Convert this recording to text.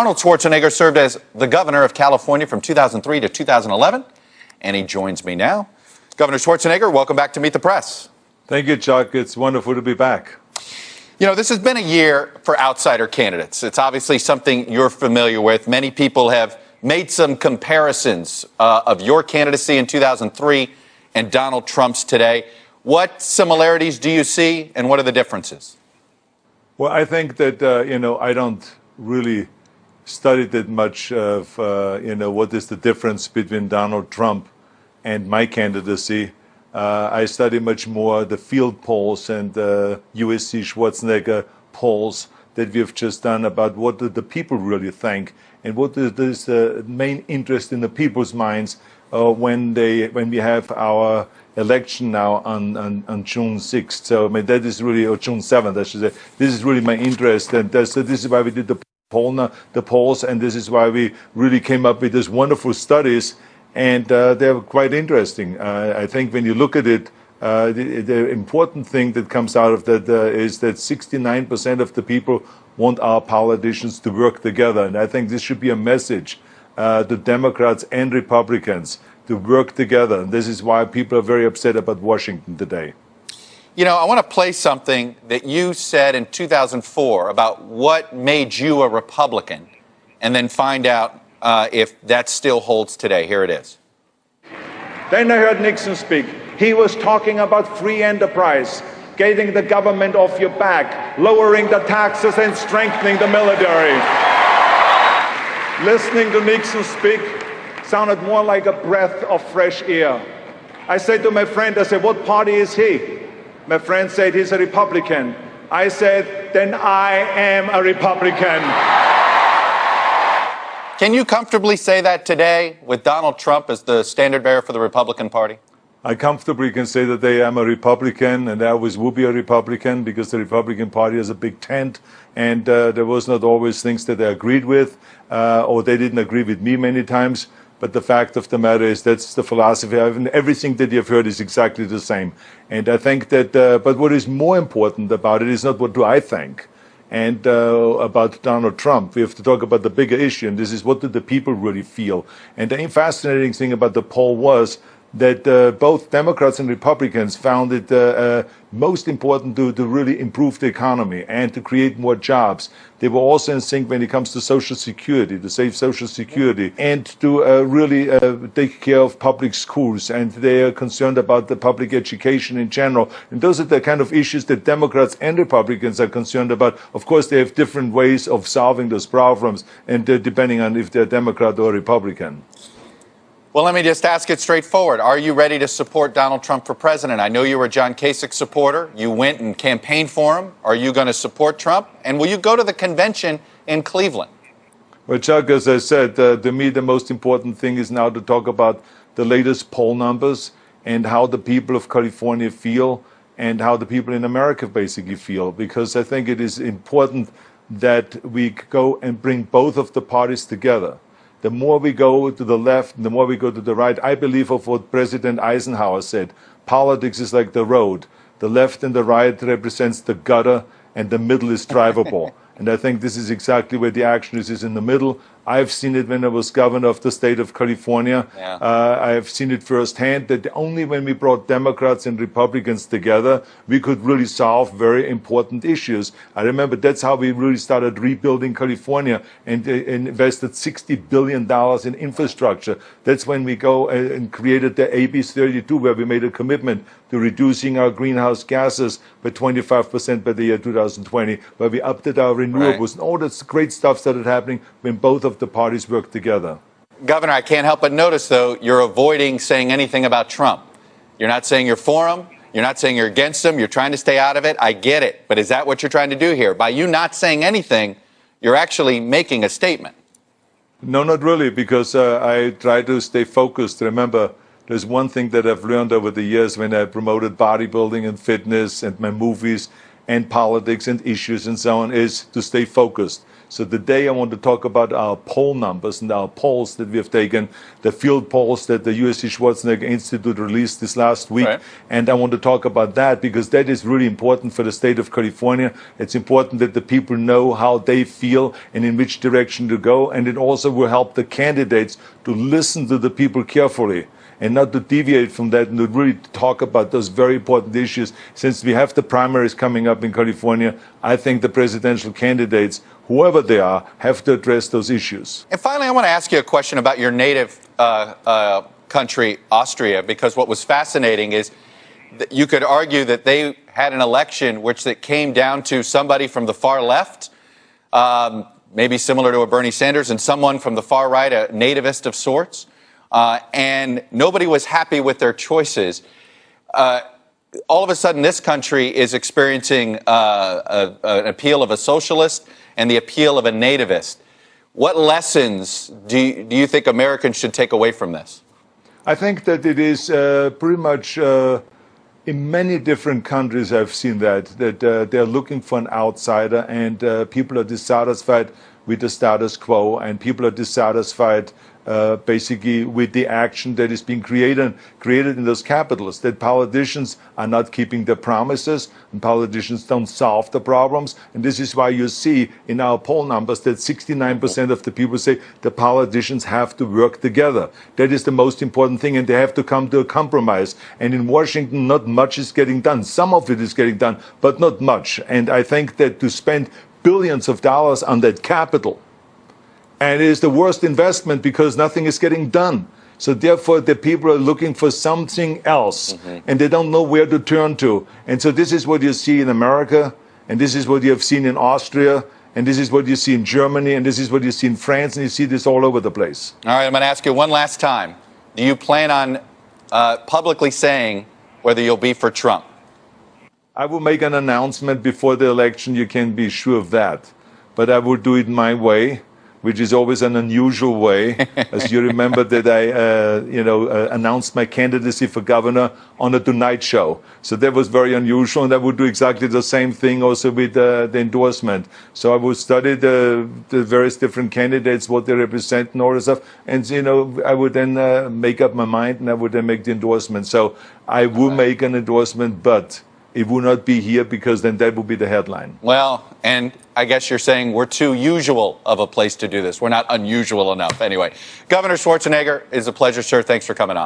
Arnold Schwarzenegger served as the governor of California from 2003 to 2011, and he joins me now. Governor Schwarzenegger, welcome back to Meet the Press. Thank you, Chuck. It's wonderful to be back. You know, this has been a year for outsider candidates. It's obviously something you're familiar with. Many people have made some comparisons of your candidacy in 2003 and Donald Trump's today. What similarities do you see, and what are the differences? Well, I think that, I don't really study that much of, what is the difference between Donald Trump and my candidacy. I study much more the field polls and USC Schwarzenegger polls that we have just done about what do the people really think and what is the main interest in the people's minds when we have our election now on June 6th. So I mean, that is really, or June 7th, I should say. This is really my interest, and so this is why we did the polls, and this is why we really came up with these wonderful studies, and they're quite interesting. I think when you look at it, the important thing that comes out of that is that 69% of the people want our politicians to work together, and I think this should be a message to Democrats and Republicans to work together. And this is why people are very upset about Washington today. You know, I want to play something that you said in 2004 about what made you a Republican, and then find out if that still holds today. Here it is. Then I heard Nixon speak. He was talking about free enterprise, getting the government off your back, lowering the taxes and strengthening the military. Listening to Nixon speak sounded more like a breath of fresh air. I said to my friend, I said, what party is he? My friend said, he's a Republican. I said, then I am a Republican. Can you comfortably say that today with Donald Trump as the standard bearer for the Republican Party? I comfortably can say that I am a Republican, and I always will be a Republican, because the Republican Party has a big tent, and there was not always things that I agreed with, or they didn't agree with me many times. But the fact of the matter is that's the philosophy. Everything that you've heard is exactly the same. And I think that, but what is more important about it is not what do I think and about Donald Trump. We have to talk about the bigger issue, and this is what do the people really feel. And the fascinating thing about the poll was that both Democrats and Republicans found it most important to really improve the economy and to create more jobs. They were also in sync when it comes to Social Security, to save Social Security, and to really take care of public schools. And they are concerned about the public education in general. And those are the kind of issues that Democrats and Republicans are concerned about. Of course, they have different ways of solving those problems, and depending on if they're Democrat or Republican. Well, let me just ask it straightforward. Are you ready to support Donald Trump for president? I know you were a John Kasich supporter. You went and campaigned for him. Are you going to support Trump? And will you go to the convention in Cleveland? Well, Chuck, as I said, to me, the most important thing is now to talk about the latest poll numbers and how the people of California feel and how the people in America basically feel, because I think it is important that we go and bring both of the parties together. The more we go to the left and the more we go to the right, I believe of what President Eisenhower said. Politics is like the road. The left and the right represents the gutter, and the middle is drivable. And I think this is exactly where the action is in the middle. I've seen it when I was governor of the state of California. Yeah. I've seen it firsthand that only when we brought Democrats and Republicans together, we could really solve very important issues. I remember that's how we really started rebuilding California and invested $60 billion in infrastructure. That's when we go and created the AB 32, where we made a commitment to reducing our greenhouse gases by 25% by the year 2020, where we upped our renewables. Right. And all this great stuff started happening when both of the parties worked together. Governor, I can't help but notice, though, you're avoiding saying anything about Trump. You're not saying you're for him. You're not saying you're against him. You're trying to stay out of it. I get it. But is that what you're trying to do here? By you not saying anything, you're actually making a statement. No, not really, because I try to stay focused. Remember, there's one thing that I've learned over the years when I promoted bodybuilding and fitness and my movies and politics and issues and so on, is to stay focused. So today I want to talk about our poll numbers and our polls that we have taken, the field polls that the USC Schwarzenegger Institute released this last week. Right. And I want to talk about that because that is really important for the state of California. It's important that the people know how they feel and in which direction to go. And it also will help the candidates to listen to the people carefully and not to deviate from that and to really talk about those very important issues. Since we have the primaries coming up in California, I think the presidential candidates, whoever they are, have to address those issues. And finally, I want to ask you a question about your native country, Austria, because what was fascinating is that you could argue that they had an election which that came down to somebody from the far left, maybe similar to a Bernie Sanders, and someone from the far right, a nativist of sorts. And nobody was happy with their choices. All of a sudden, this country is experiencing an appeal of a socialist and the appeal of a nativist. What lessons do you think Americans should take away from this? I think that it is pretty much in many different countries I've seen that they're looking for an outsider, and people are dissatisfied with the status quo, and people are dissatisfied basically with the action that is being created in those capitals, that politicians are not keeping their promises and politicians don't solve the problems. And this is why you see in our poll numbers that 69% of the people say the politicians have to work together. That is the most important thing, and they have to come to a compromise. And in Washington, not much is getting done. Some of it is getting done, but not much. And I think that to spend billions of dollars on that capital, and it is the worst investment because nothing is getting done. So therefore, the people are looking for something else, and they don't know where to turn to. And so this is what you see in America, and this is what you have seen in Austria, and this is what you see in Germany, and this is what you see in France, and you see this all over the place. All right, I'm going to ask you one last time. Do you plan on publicly saying whether you'll be for Trump? I will make an announcement before the election, you can be sure of that. But I will do it my way, which is always an unusual way. As you remember that I announced my candidacy for governor on the Tonight Show. So that was very unusual, and I would do exactly the same thing also with the endorsement. So I would study the various different candidates, what they represent and all this stuff, and I would then make up my mind, and I would then make the endorsement. So I will make an endorsement, but it will not be here because then that will be the headline. Well, and I guess you're saying we're too usual of a place to do this. We're not unusual enough. Anyway, Governor Schwarzenegger, it's a pleasure, sir. Thanks for coming on.